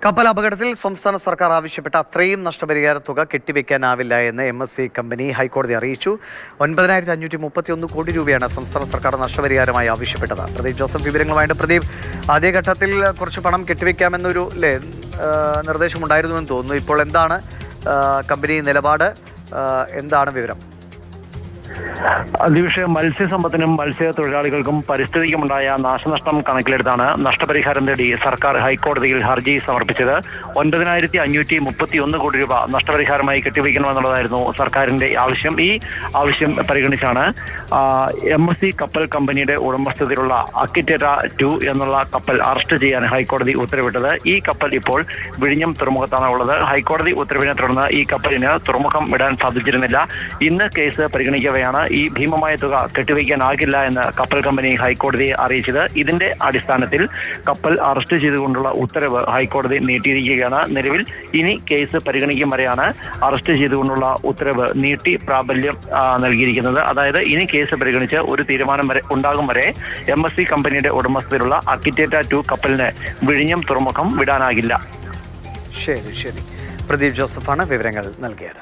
കപ്പൽ അപകടത്തിൽ സംസ്ഥാന സർക്കാർ ആവശ്യപ്പെട്ട അത്രയും നഷ്ടപരിഹാര തുക കെട്ടിവെക്കാനാവില്ല എന്ന് MSC കമ്പനി ഹൈക്കോടതി അറിയിച്ചു. 9,531 കോടി രൂപയാണ് സംസ്ഥാന സർക്കാർ നഷ്ടപരിഹാരമായി ആവശ്യപ്പെട്ടത്. പ്രദീപ് ജോസഫ് വിവരങ്ങളുമായിട്ട്. പ്രദീപ്, ആദ്യഘട്ടത്തിൽ കുറച്ച് പണം കെട്ടിവെക്കാമെന്നൊരു നിർദ്ദേശമുണ്ടായിരുന്നുവെന്ന് തോന്നുന്നു. ഇപ്പോൾ എന്താണ് കമ്പനി നിലപാട്? എന്താണ് വിവരം? അതിവിഷയം മത്സ്യസമ്പത്തിനും മത്സ്യത്തൊഴിലാളികൾക്കും പരിസ്ഥിതിക്കുമുണ്ടായ നാശനഷ്ടം കണക്കിലെടുത്താണ് നഷ്ടപരിഹാരം തേടി സർക്കാർ ഹൈക്കോടതിയിൽ ഹർജി സമർപ്പിച്ചത്. 9,531 കോടി രൂപ നഷ്ടപരിഹാരമായി കെട്ടിവയ്ക്കണമെന്നുള്ളതായിരുന്നു സർക്കാരിന്റെ ആവശ്യം. ഈ ആവശ്യം പരിഗണിച്ചാണ് MSC കപ്പൽ കമ്പനിയുടെ ഉടമസ്ഥതയിലുള്ള അക്കിറ്റേറ്റ 2 എന്നുള്ള കപ്പൽ അറസ്റ്റ് ചെയ്യാൻ ഹൈക്കോടതി ഉത്തരവിട്ടത്. ഈ കപ്പൽ ഇപ്പോൾ വിഴിഞ്ഞം തുറമുഖത്താണ് ഉള്ളത്. ഹൈക്കോടതി ഉത്തരവിനെ തുടർന്ന് ഈ കപ്പലിന് തുറമുഖം വിടാൻ സാധിച്ചിരുന്നില്ല. ഇന്ന് കേസ് പരിഗണിക്കവെയാണ് ഈ ഭീമമായ തുക കെട്ടിവയ്ക്കാനാകില്ല എന്ന് കപ്പൽ കമ്പനി ഹൈക്കോടതിയെ അറിയിച്ചത്. ഇതിന്റെ അടിസ്ഥാനത്തിൽ കപ്പൽ അറസ്റ്റ് ചെയ്തുകൊണ്ടുള്ള ഉത്തരവ് ഹൈക്കോടതി നീട്ടിയിരിക്കുകയാണ്. നിലവിൽ ഇനി കേസ് പരിഗണിക്കും വരെയാണ് അറസ്റ്റ് ചെയ്തുകൊണ്ടുള്ള ഉത്തരവ് നീട്ടി പ്രാബല്യം നൽകിയിരിക്കുന്നത്. അതായത് ഇനി കേസ് പരിഗണിച്ച് ഒരു തീരുമാനം വരെ ഉണ്ടാകും വരെ MSC കമ്പനിയുടെ ഉടമസ്ഥതയിലുള്ള അക്കിറ്റേറ്റ 2 കപ്പലിന് വിഴിഞ്ഞം തുറമുഖം വിടാനാകില്ല. ശരി. പ്രദീപ് ജോസഫാണ് വിവരങ്ങൾ നൽകിയത്.